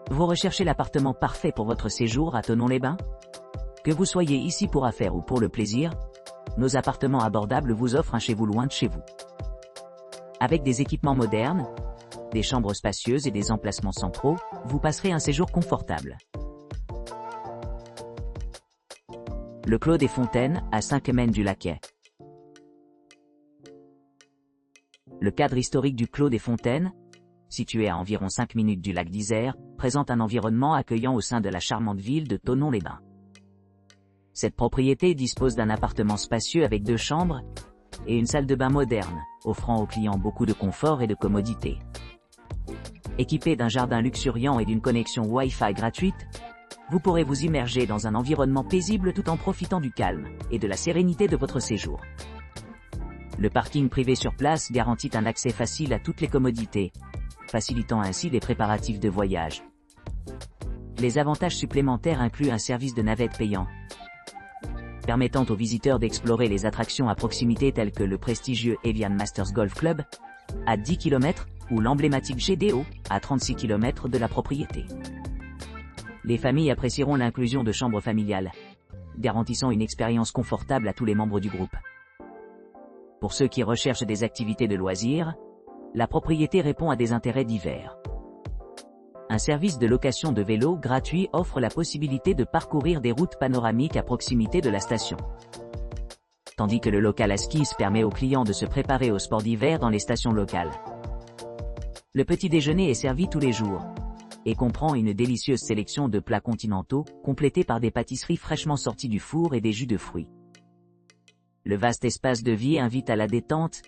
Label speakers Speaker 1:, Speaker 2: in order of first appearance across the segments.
Speaker 1: Vous recherchez l'appartement parfait pour votre séjour à Thonon-les-Bains? Que vous soyez ici pour affaires ou pour le plaisir, nos appartements abordables vous offrent un chez vous loin de chez vous. Avec des équipements modernes, des chambres spacieuses et des emplacements centraux, vous passerez un séjour confortable. Le Clos des Fontaines, à 5 mènes du Laquais. Le cadre historique du Clos des Fontaines, situé à environ 5 minutes du lac d'Isère, présente un environnement accueillant au sein de la charmante ville de Thonon-les-Bains. Cette propriété dispose d'un appartement spacieux avec 2 chambres et une salle de bain moderne, offrant aux clients beaucoup de confort et de commodité. Équipé d'un jardin luxuriant et d'une connexion Wi-Fi gratuite, vous pourrez vous immerger dans un environnement paisible tout en profitant du calme et de la sérénité de votre séjour. Le parking privé sur place garantit un accès facile à toutes les commodités, facilitant ainsi les préparatifs de voyage. Les avantages supplémentaires incluent un service de navette payant, permettant aux visiteurs d'explorer les attractions à proximité telles que le prestigieux Evian Masters Golf Club, à 10 km, ou l'emblématique GDO, à 36 km de la propriété. Les familles apprécieront l'inclusion de chambres familiales, garantissant une expérience confortable à tous les membres du groupe. Pour ceux qui recherchent des activités de loisirs, la propriété répond à des intérêts divers. Un service de location de vélo gratuit offre la possibilité de parcourir des routes panoramiques à proximité de la station. Tandis que le local à skis permet aux clients de se préparer au sport d'hiver dans les stations locales. Le petit déjeuner est servi tous les jours et comprend une délicieuse sélection de plats continentaux, complétés par des pâtisseries fraîchement sorties du four et des jus de fruits. Le vaste espace de vie invite à la détente,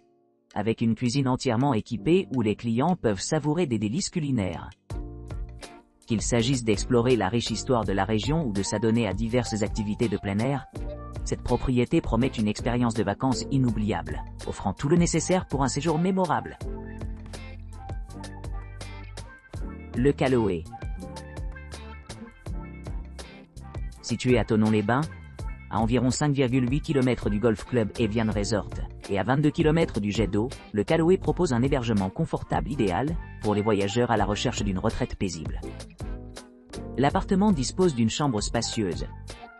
Speaker 1: avec une cuisine entièrement équipée où les clients peuvent savourer des délices culinaires. Qu'il s'agisse d'explorer la riche histoire de la région ou de s'adonner à diverses activités de plein air, cette propriété promet une expérience de vacances inoubliable, offrant tout le nécessaire pour un séjour mémorable. Le Caloë. Situé à Thonon-les-Bains, à environ 5,8 km du Golf Club Evian Resort, et à 22 km du jet d'eau, le Caloë propose un hébergement confortable idéal pour les voyageurs à la recherche d'une retraite paisible. L'appartement dispose d'une chambre spacieuse,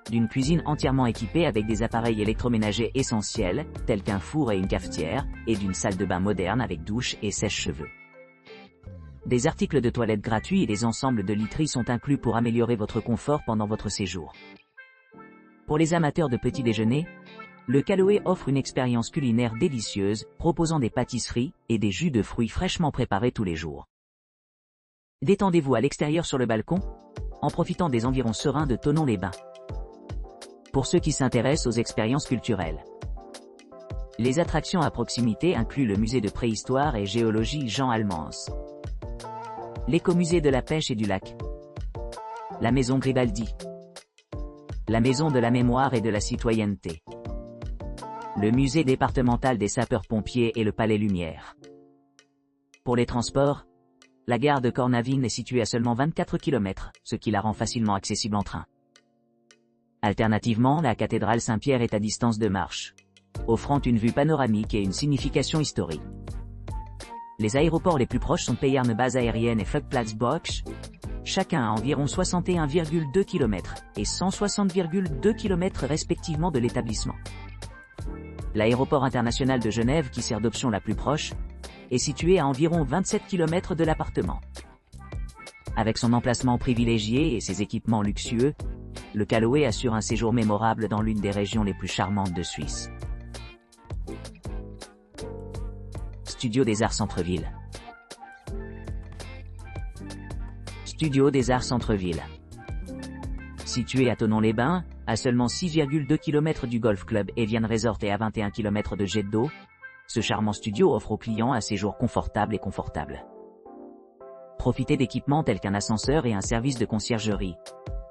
Speaker 1: d'une cuisine entièrement équipée avec des appareils électroménagers essentiels, tels qu'un four et une cafetière, et d'une salle de bain moderne avec douche et sèche-cheveux. Des articles de toilette gratuits et des ensembles de literie sont inclus pour améliorer votre confort pendant votre séjour. Pour les amateurs de petit déjeuner, le Caloë offre une expérience culinaire délicieuse, proposant des pâtisseries et des jus de fruits fraîchement préparés tous les jours. Détendez-vous à l'extérieur sur le balcon, en profitant des environs sereins de Thonon-les-Bains. Pour ceux qui s'intéressent aux expériences culturelles, les attractions à proximité incluent le musée de préhistoire et géologie Jean Almans, l'écomusée de la pêche et du lac, la maison Gribaldi, la maison de la mémoire et de la citoyenneté, le musée départemental des sapeurs-pompiers et le palais Lumière. Pour les transports, la gare de Cornavin est située à seulement 24 km, ce qui la rend facilement accessible en train. Alternativement, la cathédrale Saint-Pierre est à distance de marche, offrant une vue panoramique et une signification historique. Les aéroports les plus proches sont Payerne base aérienne et Flugplatz Bosch, chacun à environ 61,2 km et 160,2 km respectivement de l'établissement. L'aéroport international de Genève, qui sert d'option la plus proche, est situé à environ 27 km de l'appartement. Avec son emplacement privilégié et ses équipements luxueux, le Caloë assure un séjour mémorable dans l'une des régions les plus charmantes de Suisse. Studio des Arts Centre-Ville. Studio des Arts Centre-Ville. Situé à Thonon-les-Bains, à seulement 6,2 km du Golf Club Evian Resort et à 21 km de jet d'eau, ce charmant studio offre aux clients un séjour confortable et confortable. Profitez d'équipements tels qu'un ascenseur et un service de conciergerie,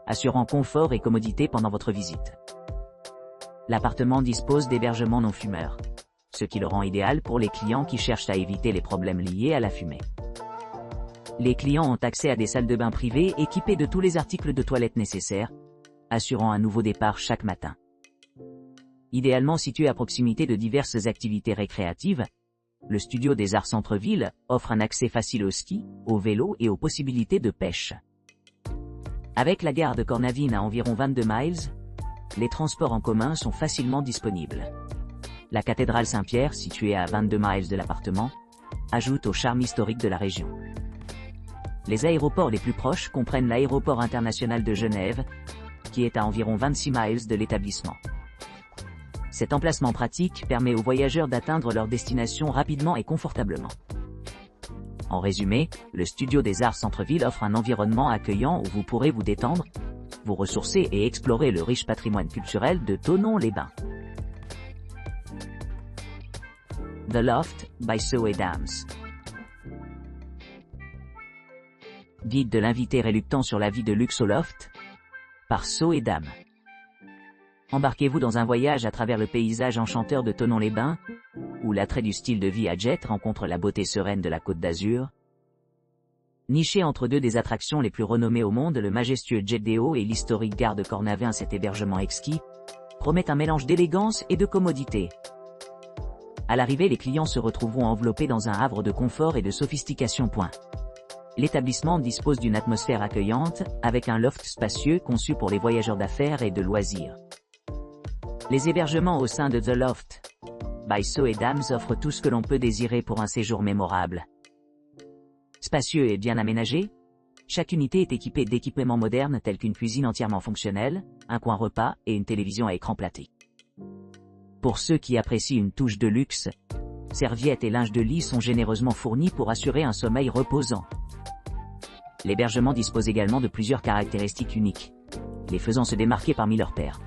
Speaker 1: assurant confort et commodité pendant votre visite. L'appartement dispose d'hébergements non fumeurs, ce qui le rend idéal pour les clients qui cherchent à éviter les problèmes liés à la fumée. Les clients ont accès à des salles de bain privées équipées de tous les articles de toilette nécessaires, assurant un nouveau départ chaque matin. Idéalement situé à proximité de diverses activités récréatives, le studio des Arts Centre-Ville offre un accès facile au ski, au vélo et aux possibilités de pêche. Avec la gare de Cornavin à environ 22 miles, les transports en commun sont facilement disponibles. La cathédrale Saint-Pierre, située à 22 miles de l'appartement, ajoute au charme historique de la région. Les aéroports les plus proches comprennent l'aéroport international de Genève, qui est à environ 26 miles de l'établissement. Cet emplacement pratique permet aux voyageurs d'atteindre leur destination rapidement et confortablement. En résumé, le Studio des Arts Centre-Ville offre un environnement accueillant où vous pourrez vous détendre, vous ressourcer et explorer le riche patrimoine culturel de Thonon-les-Bains. The Loft, by Soe Dams. Guide de l'invité réluctant sur la vie de luxe au loft, par Soe Dams. Embarquez-vous dans un voyage à travers le paysage enchanteur de Thonon-les-Bains, où l'attrait du style de vie à jet rencontre la beauté sereine de la Côte d'Azur. Niché entre deux des attractions les plus renommées au monde, le majestueux Jet d'Eo et l'historique gare de Cornavin, cet hébergement exquis promet un mélange d'élégance et de commodité. À l'arrivée, les clients se retrouveront enveloppés dans un havre de confort et de sophistication. L'établissement dispose d'une atmosphère accueillante, avec un loft spacieux conçu pour les voyageurs d'affaires et de loisirs. Les hébergements au sein de The Loft, by Soe Dams offrent tout ce que l'on peut désirer pour un séjour mémorable. Spacieux et bien aménagé, chaque unité est équipée d'équipements modernes tels qu'une cuisine entièrement fonctionnelle, un coin repas et une télévision à écran platé. Pour ceux qui apprécient une touche de luxe, serviettes et linge de lit sont généreusement fournis pour assurer un sommeil reposant. L'hébergement dispose également de plusieurs caractéristiques uniques, les faisant se démarquer parmi leurs pairs.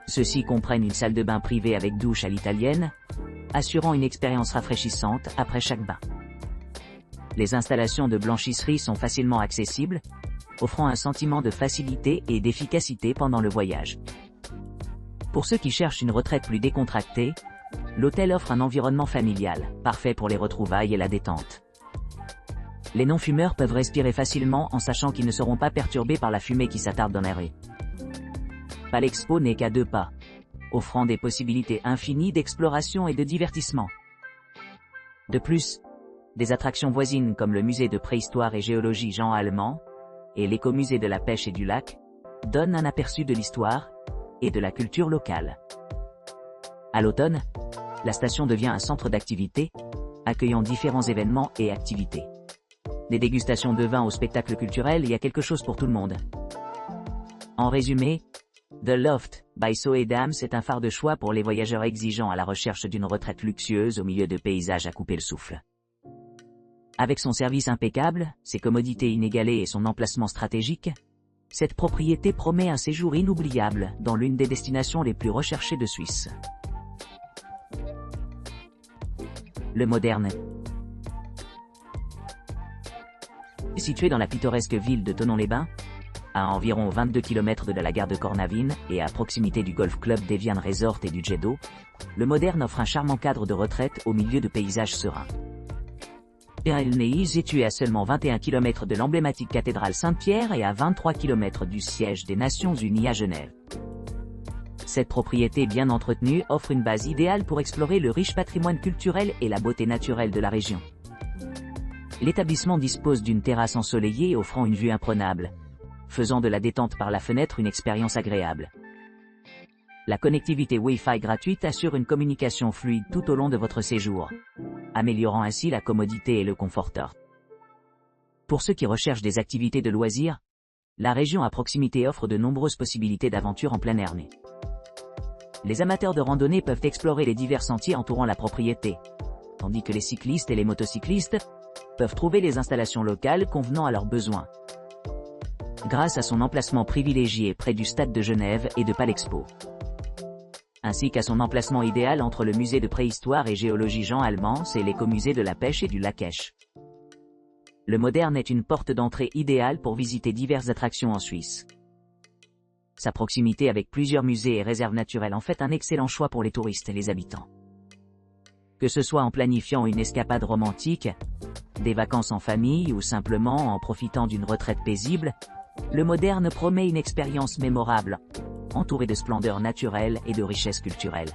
Speaker 1: Ceux-ci comprennent une salle de bain privée avec douche à l'italienne, assurant une expérience rafraîchissante après chaque bain. Les installations de blanchisserie sont facilement accessibles, offrant un sentiment de facilité et d'efficacité pendant le voyage. Pour ceux qui cherchent une retraite plus décontractée, l'hôtel offre un environnement familial, parfait pour les retrouvailles et la détente. Les non-fumeurs peuvent respirer facilement en sachant qu'ils ne seront pas perturbés par la fumée qui s'attarde dans la rue. Palexpo n'est qu'à 2 pas, offrant des possibilités infinies d'exploration et de divertissement. De plus, des attractions voisines comme le musée de préhistoire et géologie Jean Allemand et l'écomusée de la pêche et du lac donnent un aperçu de l'histoire et de la culture locale. À l'automne, la station devient un centre d'activités, accueillant différents événements et activités. Des dégustations de vin au spectacle culturel, il y a quelque chose pour tout le monde. En résumé, The Loft, by Soe Dams est un phare de choix pour les voyageurs exigeants à la recherche d'une retraite luxueuse au milieu de paysages à couper le souffle. Avec son service impeccable, ses commodités inégalées et son emplacement stratégique, cette propriété promet un séjour inoubliable dans l'une des destinations les plus recherchées de Suisse. Le moderne. Situé dans la pittoresque ville de Thonon-les-Bains, à environ 22 km de la gare de Cornavin et à proximité du golf club d'Evian Resort et du jet d'eau, le moderne offre un charmant cadre de retraite au milieu de paysages sereins. Perelnei, situé à seulement 21 km de l'emblématique cathédrale Saint-Pierre et à 23 km du siège des Nations Unies à Genève. Cette propriété bien entretenue offre une base idéale pour explorer le riche patrimoine culturel et la beauté naturelle de la région. L'établissement dispose d'une terrasse ensoleillée offrant une vue imprenable, faisant de la détente par la fenêtre une expérience agréable. La connectivité Wi-Fi gratuite assure une communication fluide tout au long de votre séjour, améliorant ainsi la commodité et le confort. Pour ceux qui recherchent des activités de loisirs, la région à proximité offre de nombreuses possibilités d'aventure en plein air. Les amateurs de randonnée peuvent explorer les divers sentiers entourant la propriété, tandis que les cyclistes et les motocyclistes peuvent trouver les installations locales convenant à leurs besoins. Grâce à son emplacement privilégié près du stade de Genève et de Palexpo, ainsi qu'à son emplacement idéal entre le musée de préhistoire et géologie Jean Allemand et l'écomusée de la pêche et du lac Esch. Le moderne est une porte d'entrée idéale pour visiter diverses attractions en Suisse. Sa proximité avec plusieurs musées et réserves naturelles en fait un excellent choix pour les touristes et les habitants. Que ce soit en planifiant une escapade romantique, des vacances en famille ou simplement en profitant d'une retraite paisible, le moderne promet une expérience mémorable, entourée de splendeur naturelle et de richesse culturelle.